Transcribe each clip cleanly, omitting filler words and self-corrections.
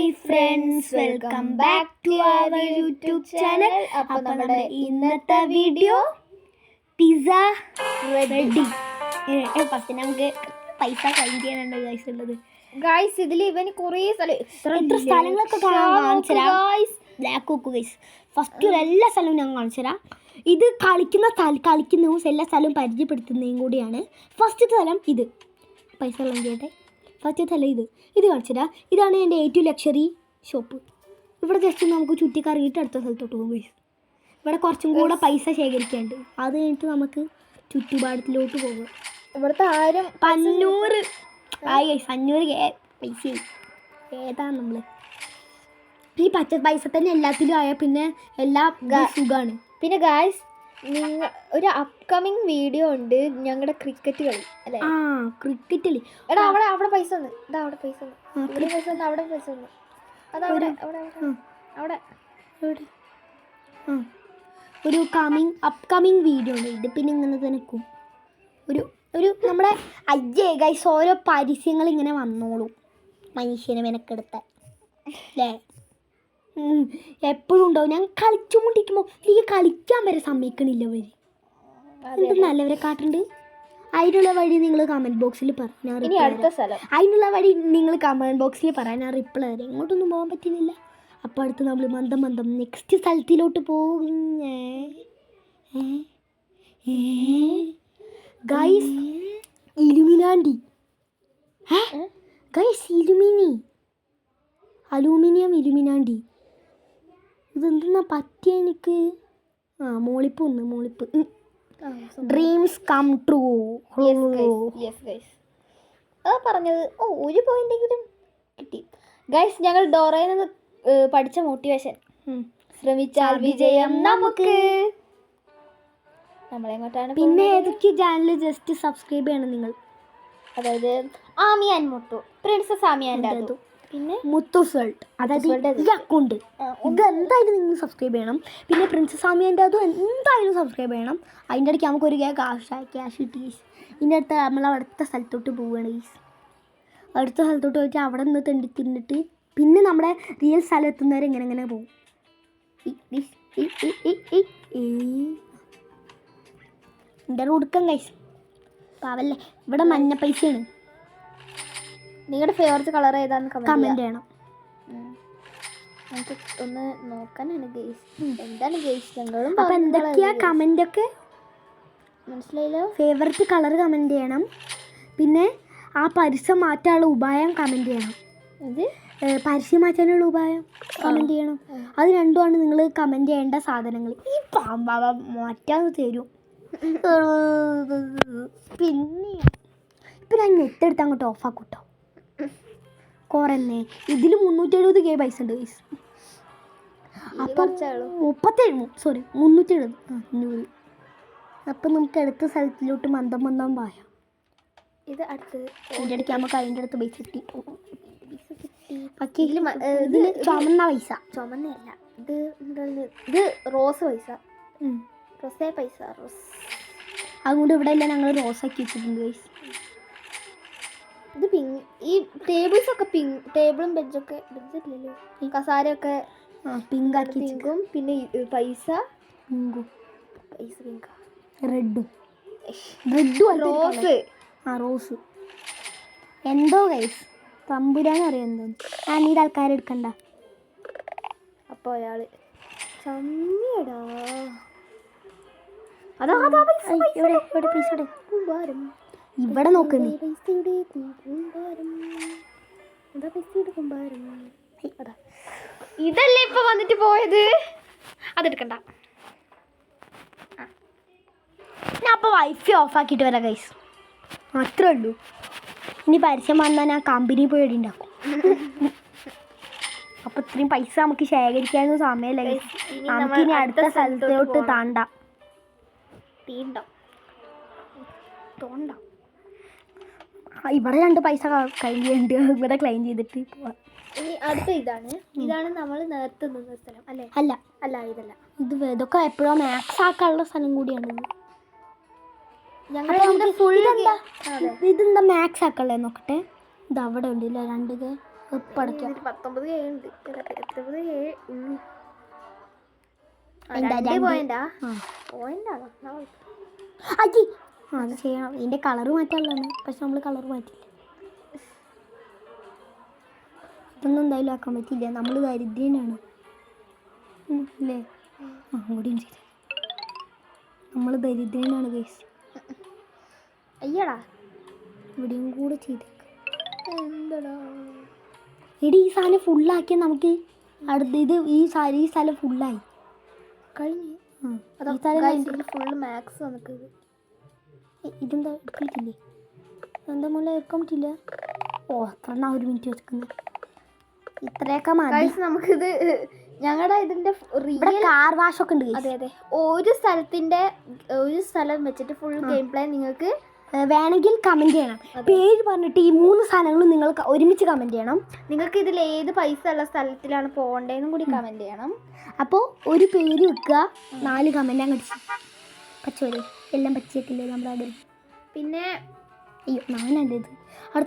Hi friends, welcome back to our YouTube channel. അപ്പോൾ നമ്മുടെ ഇന്നത്തെ വീഡിയോ പിസ്സ റെഡി. ഫസ്റ്റ് നമുക്ക് പൈസ ക്ലെയിം ചെയ്യാനുണ്ട് ഗൈസ് ഉള്ളത്. ഗൈസ് ഇതിൽ ഇവന് കുറേ സ്ഥലങ്ങളൊക്കെ കാണിച്ചു തരാം. ഗൈസ് ഫസ്റ്റ് എല്ലാ സ്ഥലവും ഞാൻ കാണിച്ചു തരാം. ഇത് കളിക്കുന്ന എല്ലാ സ്ഥലവും പരിചയപ്പെടുത്തുന്നതും കൂടിയാണ്. ഫസ്റ്റ് സ്ഥലം ഇത് പൈസ ക്ലെയിം ചെയ്യട്ടെ. ഫസ്റ്റ് സ്ഥലം ഇത് കാണിച്ചു തരാം. ഇതാണ് എൻ്റെ ഏറ്റവും ലക്ഷറി ഷോപ്പ്. ഇവിടെ ജസ്റ്റ് നമുക്ക് ചുറ്റിക്കറിയിട്ട് അടുത്ത സ്ഥലത്തോട്ട് പോകും ഗൈസ്. ഇവിടെ കുറച്ചും കൂടെ പൈസ ശേഖരിക്കാനുണ്ട്. അത് കഴിഞ്ഞിട്ട് നമുക്ക് ചുറ്റുപാടത്തിലോട്ട് പോകും. ഇവിടുത്തെ 500 ആയി ഗൈസ്. 500 പൈസ ഏതാണ് നമ്മൾ ഈ പച്ച പൈസ തന്നെ എല്ലാത്തിലും ആയാൽ പിന്നെ എല്ലാ സുഖമാണ്. പിന്നെ ഗൈസ് ഒരു അപ്കമിങ് വീഡിയോ ഉണ്ട് ഞങ്ങളുടെ ക്രിക്കറ്റ് കളി അല്ലേ? ക്രിക്കറ്റ് കളി. എടാ അവിടെ പൈസ ഉണ്ട്. ഇതാ അവിടെ പൈസ ഉണ്ട്. ഇവിടെ പൈസ ഉണ്ട്. അവിടെ പൈസ ഉണ്ട്. അതവിടെ അവിടെ ഒരു അപ്കമിങ് വീഡിയോ ഉണ്ട്. ഇത് പിന്നെ ഇങ്ങനെ തന്നെ ഒരു നമ്മുടെ അയ്യേ ഗൈസ് ഓരോ പരസ്യങ്ങൾ ഇങ്ങനെ വന്നോളും മനുഷ്യനെ മെനക്കെടുത്ത അല്ലേ? എപ്പോഴും ഉണ്ടാവും. ഞാൻ കളിച്ചുകൊണ്ടിരിക്കുമ്പോൾ എനിക്ക് കളിക്കാൻ വരെ സമ്മതിക്കണില്ല അവർ. എന്ത് നല്ലവരെ കാട്ടുണ്ട്. അതിനുള്ള വഴി നിങ്ങൾ കമൻറ്റ് ബോക്സിൽ പറയാം. അതിനുള്ള വഴി നിങ്ങൾ കമൻറ്റ് ബോക്സിൽ പറയാൻ ഞാൻ റിപ്ലൈ തരാം. ഇങ്ങോട്ടൊന്നും പോകാൻ പറ്റുന്നില്ല. അപ്പോൾ അടുത്ത് നമ്മൾ മന്ദം നെക്സ്റ്റ് സ്ഥലത്തിലോട്ട് പോകും. Guys ഇലുമിനാണ്ടി guys aluminium ഇലുമിനാണ്ടി. ഇതെന്തെന്നാ പറ്റിയ എനിക്ക് മോളിപ്പ് ഡ്രീംസ് കം ട്രൂ. പറഞ്ഞത് ഒരു പോയിന്റെങ്കിലും കിട്ടി ഗൈസ്. ഞങ്ങൾ ഡോറയിൽ നിന്ന് പഠിച്ച മോട്ടിവേഷൻ ശ്രമിച്ചാൽ വിജയം നമുക്ക്. നമ്മളെങ്ങോട്ടാണ് പിന്നെ ഏതൊക്കെ ചാനൽ ജസ്റ്റ് സബ്സ്ക്രൈബ് ചെയ്യണം നിങ്ങൾ. അതായത് Ami and Muthu, princess Ami and അതു, പിന്നെ മുത്തൂസ് വേൾഡ്. അതായത് ഈ അക്കൗണ്ട് ഇതെന്തായാലും നിങ്ങൾ സബ്സ്ക്രൈബ് ചെയ്യണം. പിന്നെ പ്രിൻസസ് ആമിയൻ്റെ അതും എന്തായാലും സബ്സ്ക്രൈബ് ചെയ്യണം. അതിൻ്റെ ഇടയ്ക്ക് നമുക്കൊരു ക്യാഷ് കിട്ടി. ഇതിൻ്റെ അടുത്ത് നമ്മൾ അടുത്ത സ്ഥലത്തോട്ട് പോവുകയാണ് ഗീസ്. അടുത്ത സ്ഥലത്തോട്ട് പോയിട്ട് അവിടെ നിന്ന് തിന്നിട്ട് പിന്നെ നമ്മുടെ റിയൽ സ്ഥലം എത്തുന്നവരെ ഇങ്ങനെ പോകും. എൻ്റെ കൊടുക്കാം ഗൈസ്. പാവല്ലേ. ഇവിടെ മഞ്ഞ പൈസയാണ്. നിങ്ങളുടെ ഫേവറേറ്റ് കളർ ഏതാന്ന് കമൻറ്റ് ചെയ്യണം. നമുക്ക് ഒന്ന് നോക്കാനാണ് ഗൈസ്. എന്താണ് ഗൈസ് ഞങ്ങളും. അപ്പം എന്തൊക്കെയാ കമൻ്റൊക്കെ മനസ്സിലായില്ലോ? ഫേവറേറ്റ് കളർ കമൻറ്റ് ചെയ്യണം. പിന്നെ ആ പരസ്യം മാറ്റാനുള്ള ഉപായം കമൻറ്റ് ചെയ്യണം. പരസ്യം മാറ്റാനുള്ള ഉപായം കമൻറ്റ് ചെയ്യണം. അത് രണ്ടുമാണ് നിങ്ങൾ കമൻറ്റ് ചെയ്യേണ്ട സാധനങ്ങൾ. ഈ പാമ്പാവ മാറ്റാന്ന് തരും. പിന്നെ ഇപ്പം ഞാൻ നെറ്റ് എടുത്ത് അങ്ങോട്ട് ഓഫാക്കൂട്ടോ. കുറഞ്ഞേ ഇതിൽ 370K പൈസ ഉണ്ട് ഗൈസ്. അപ്പം 370 അപ്പം നമുക്ക് അടുത്ത സ്ഥലത്തിലോട്ട് മന്ദം പായാം. ഇത് അടുത്ത് അതിൻ്റെ ഇടയ്ക്ക് നമുക്ക് അതിൻ്റെ അടുത്ത് പൈസ കിട്ടി. പക്ഷേ ഇതിൽ ചുമന്ന പൈസ. ചുമന്നല്ല, ഇത് റോസ് പൈസ. റോസ് അതുകൊണ്ട് ഇവിടെ എല്ലാം ഞങ്ങൾ റോസാക്കി വെച്ചിട്ടുണ്ട് ഗൈസ്. ഇത് പിങ്ക്. ഈ ടേബിൾസ് ഒക്കെ പിങ്ക്. ടേബിളും ബെഞ്ചൊക്കെ ബെഞ്ചില്ലല്ലോ, കസാരയൊക്കെ പിങ്ക് ആക്കി. പിങ്കും പിന്നെ പൈസ പിങ്കാ. റെഡും റോസ് എന്തോ ഗൈസ് തമ്പുരാൻ അറിയാം. ഈ ആൾക്കാരെ എടുക്കണ്ട. അപ്പോൾ അയാൾ ചമ്മിയടാ. ഇവിടെ നോക്കുന്നേ. ഇതല്ലേ ഇപ്പൊ വന്നിട്ട് പോയത്. അതെടുക്കണ്ട. ഞാൻ അപ്പോൾ വൈഫൈ ഓഫാക്കിയിട്ട് വരാം ഗൈസ്. അത്രേ ഉള്ളൂ. ഇനി പരസ്യം വന്നാൽ ഞാൻ കമ്പനി പോയി ഉണ്ടാക്കും. അപ്പോൾ ഇത്രയും പൈസ നമുക്ക് ശേഖരിക്കാനൊന്നും സമയമില്ല ഗൈസ്. നമുക്കിനി അടുത്ത സ്ഥലത്തോട്ട് താണ്ട. ഇവിടെ 2 പൈസ ക്ലെയിം ചെയ്യുന്നുണ്ട്. ഇവിടെ ക്ലെയിം ചെയ്തിട്ട് പോവാം. ഇനി അടുത്ത ഇതാണ് നമ്മൾ നേരത്തെ നിന്ന സ്ഥലം അല്ലേ? അല്ല ഇതല്ല. ഇതൊക്കെ എപ്പോഴും മാക്സ് ആക്കാനുള്ള സ്ഥലം കൂടിയാണ്. ഇതെന്താ മാക്സ് ആക്കല്ലേ നോക്കട്ടെ. ഇത് അവിടെ ഉണ്ടല്ലോ 2 ഇപ്പം അടയ്ക്കാം. 19K ഉണ്ട്. എത്ര ഉള്ളൂ? എന്താ, 2 പോയിന്റാ? ആ. പോയിന്റാണോ? അജി അത് ചെയ്യണം. ഇതിൻ്റെ കളർ മാറ്റാനുള്ളതാണ്, പക്ഷെ നമ്മൾ കളർ മാറ്റില്ല. ഇതൊന്നും എന്തായാലും ആക്കാൻ പറ്റില്ല, നമ്മൾ ദരിദ്രനാണ് അല്ലേ? കൂടിയും ചെയ്ത നമ്മൾ ദരിദ്രനാണ് ഗൈസ്. അയ്യടാ, ഇവിടെയും കൂടെ ചെയ്തേക്കാം. എന്താടാ എടി ഈ സാധനം ഫുള്ളാക്കിയാൽ നമുക്ക് അടുത്ത ഈ സ്ഥലം ഫുള്ളായി കഴിഞ്ഞു. ഈ സ്ഥലം ഫുള്ള് മാക്സ് നമുക്ക് ഇതെന്താ എടുക്കില്ലേ? എന്താ മുല്ല എടുക്കാൻ പറ്റില്ല. ഓ അത്ര 1 മിനിറ്റ് വെക്കുന്നത് ഇത്രയൊക്കെ മതി. നമുക്കിത് ഞങ്ങളുടെ ഇതിന്റെ ഇവിടെ കാർ വാഷ് ഒക്കെ ഉണ്ട്. അതെ അതെ, ഒരു സ്ഥലം വെച്ചിട്ട് ഫുൾ ഗെയിം പ്ലേ നിങ്ങൾക്ക് വേണമെങ്കിൽ കമന്റ് ചെയ്യണം. പേര് പറഞ്ഞിട്ട് ഈ 3 സാധനങ്ങളും നിങ്ങൾ ഒരുമിച്ച് കമന്റ് ചെയ്യണം. നിങ്ങൾക്ക് ഇതിൽ ഏത് പൈസ ഉള്ള സ്ഥലത്തിലാണ് പോകേണ്ടതെന്നും കൂടി കമന്റ് ചെയ്യണം. അപ്പോൾ ഒരു പേര് വെക്കുക, 4 കമന്റ് അങ്ങോട്ട് പച്ചവരെ എല്ലാം പച്ചയത്തില്ലേ നമ്മുടെ അവിടെ. പിന്നെ അയ്യോ നാനല്ലേ ഇത്.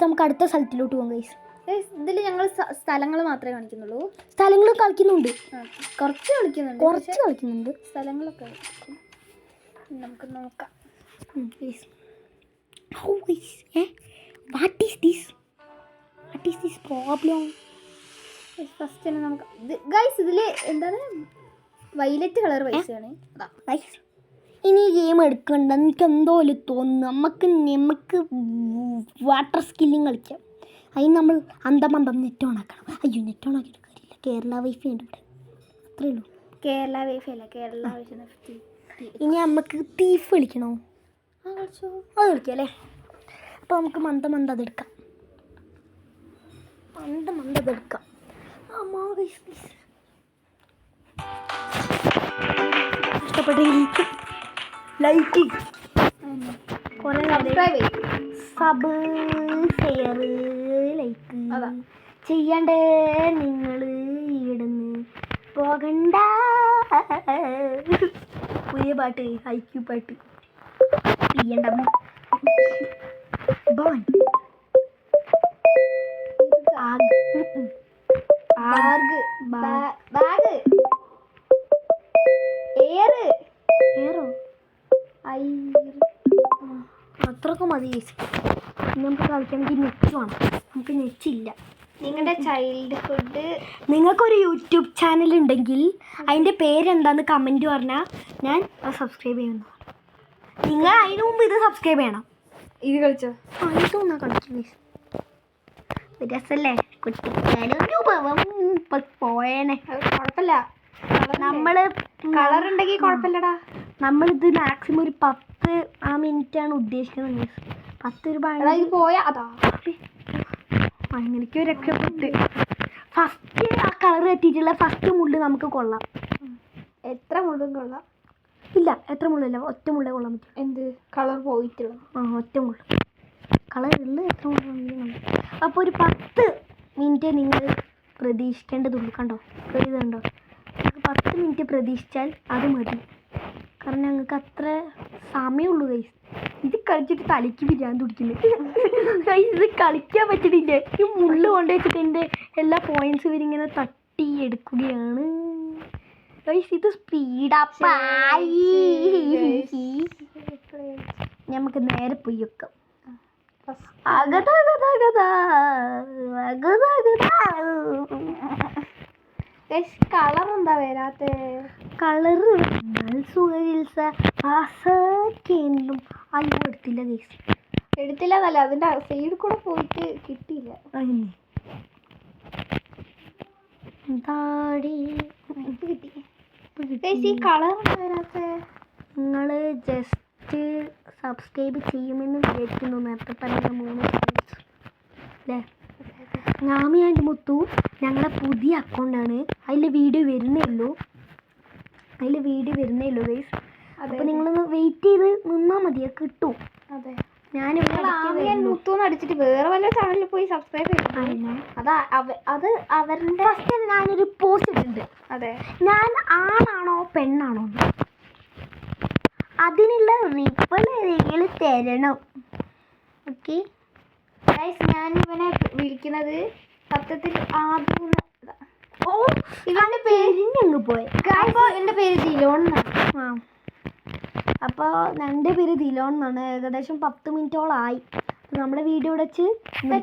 നമുക്ക് അടുത്ത സ്ഥലത്തിലോട്ട് പോകാം ഗൈസ്. ഇതിൽ ഞങ്ങൾ സ്ഥലങ്ങൾ മാത്രമേ കാണിക്കുന്നുള്ളൂ. സ്ഥലങ്ങളും കളിക്കുന്നുണ്ട്, കുറച്ച് കളിക്കുന്നുണ്ട്. സ്ഥലങ്ങളൊക്കെ നമുക്ക് നോക്കാം. What is this problem? First തന്നെ നമുക്ക് ഗൈസ് ഇതിൽ എന്താണ് വൈലറ്റ് കളർ പൈസയാണ്. ഇനി ഗെയിം എടുക്കണ്ട, എനിക്ക് എന്തോ തോന്നുന്നു. നമുക്ക് വാട്ടർ സ്കില്ലിങ് കളിക്കാം. അതിന് നമ്മൾ അന്തമന്തം നെറ്റ് ഓൺ ആക്കണം. അയ്യോ നെറ്റ് ഓൺ ആക്കിയിട്ട് കാര്യമില്ല, കേരള വൈഫൈ ഉണ്ട് ഇവിടെ, അത്രേ ഉള്ളൂ. കേരള വൈഫൈ അല്ല, കേരള വൈഫൈ. ഇനി നമുക്ക് തീഫ് കളിക്കണോ? കളിച്ചോ, അത് കളിക്കാം അല്ലേ? അപ്പോൾ നമുക്ക് മന്ദം അതെടുക്കാം. അതെടുക്കാം. ഇഷ്ടപ്പെട്ടെങ്കിൽ ലൈക്ക്, സബ്, ഷെയർ, ലൈക്ക് ചെയ്യണ്ടേ. നിങ്ങൾ ഇവിടുന്ന് പോകണ്ട. പുതിയ പാട്ട്, ഐക്യു പാട്ട് ചെയ്യണ്ട. അത്രയൊക്കെ മതി. നമുക്ക് കളിക്കണമെങ്കിൽ നെറ്റ് വേണം, നമുക്ക് നെറ്റില്ല. നിങ്ങളുടെ ചൈൽഡ്ഹുഡ്, നിങ്ങൾക്കൊരു യൂട്യൂബ് ചാനൽ ഉണ്ടെങ്കിൽ അതിൻ്റെ പേരെന്താന്ന് കമൻറ്റ് പറഞ്ഞാൽ ഞാൻ സബ്സ്ക്രൈബ് ചെയ്യുന്നു. നിങ്ങൾ അതിന് മുമ്പ് ഇത് സബ്സ്ക്രൈബ് ചെയ്യണം. ഇത് കളിച്ചോ? ഇതൊന്നാ കളിച്ചു രസല്ലേ? കുട്ടിക്കാലം പോയേനെ. കുഴപ്പമില്ല, നമ്മൾ കളർ ഉണ്ടെങ്കിൽ കുഴപ്പമില്ലടാ. നമ്മളിത് മാക്സിമം ഒരു 10 മിനിറ്റാണ് ഉദ്ദേശിക്കുന്നത്. 10 രൂപ പോയാ അതാ അങ്ങനെയൊക്കെ രക്ഷപ്പെട്ട്. ഫസ്റ്റ് ആ കളർ എത്തിയിട്ടുള്ള ഫസ്റ്റ് മുള്ള് നമുക്ക് കൊള്ളാം. എത്ര മുള്ളും കൊള്ളാം? ഇല്ല, എത്ര മുള്ളല്ല, ഒറ്റ മുള്ളേ കൊള്ളാൻ പറ്റും. എന്ത് കളർ പോയിട്ടുള്ള? ഒറ്റ മുള്ള്. കളറുള്ള എത്ര മുള്ള. അപ്പോൾ ഒരു 10 മിനിറ്റ് നിങ്ങൾ പ്രതീക്ഷിക്കേണ്ടതുള്ളൂ. കണ്ടോ ഇതുണ്ടോ? 10 മിനിറ്റ് പ്രതീക്ഷിച്ചാൽ അത് മതി. കാരണം ഞങ്ങൾക്ക് അത്ര സമയമുള്ളൂ ഗൈസ്. ഇത് കളിച്ചിട്ട് തലയ്ക്ക് പിരാൻ തുടിക്കുന്നത്. ഇത് കളിക്കാൻ പറ്റുന്നില്ല. ഈ മുള്ള് കൊണ്ട് വെച്ചിട്ട് എൻ്റെ എല്ലാ പോയിന്റ്സ് ഇവരിങ്ങനെ തട്ടി എടുക്കുകയാണ് ഗൈസ്. ഇത് സ്പീഡപ്പായി. നമുക്ക് നേരെ പോയി വെക്കാം. കളർ എന്താ വരാത്ത? കളറ് അയ്യോ എടുത്തില്ല ഗൈസ്. എടുത്തില്ല എന്നല്ല, അതിന്റെ സൈഡിൽ കൂടെ പോയിട്ട് കിട്ടിയില്ല. ഈ കളർ വരാത്ത? നിങ്ങൾ ജസ്റ്റ് സബ്സ്ക്രൈബ് ചെയ്യുമെന്ന് വിചാരിക്കുന്നു. നേരത്തെ പറഞ്ഞ 3 അല്ലേ? ഞാമി ആൻഡ് മുത്തു ഞങ്ങളുടെ പുതിയ അക്കൗണ്ടാണ്. അതിൽ വീഡിയോ വരുന്നേ ഉള്ളൂ ഗൈസ്. അപ്പോൾ നിങ്ങളൊന്ന് വെയിറ്റ് ചെയ്ത് നിന്നാൽ മതി, കിട്ടും. അതെ, ഞാനിവിടെ അടിച്ചിട്ട് വേറെ വല്ല ചാനലിൽ പോയി സബ്സ്ക്രൈബ് ചെയ്യണം. അത് അവരുടെ ഫസ്റ്റ് ഞാനൊരു പോസ്റ്റ് ഇട്ടിട്ടുണ്ട്. അതെ, ഞാൻ ആണാണോ പെണ്ണാണോ അതിനുള്ള റിപ്ലൈ നിങ്ങൾ തരണം. ഓക്കെ ഞാൻ ഇവനെ വിളിക്കുന്നത് സത്യത്തിൽ ആദ്യം ഓ ഇവന്റെ പേരിഞ്ഞങ്ങ് പോയി. എന്റെ പേര് ദിലോൺ. ആ അപ്പോൾ എൻ്റെ പേര് ദിലോൺ എന്നാണ്. ഏകദേശം 10 മിനിറ്റോളമായി. നമ്മുടെ വീഡിയോ വെച്ച് ബൈ.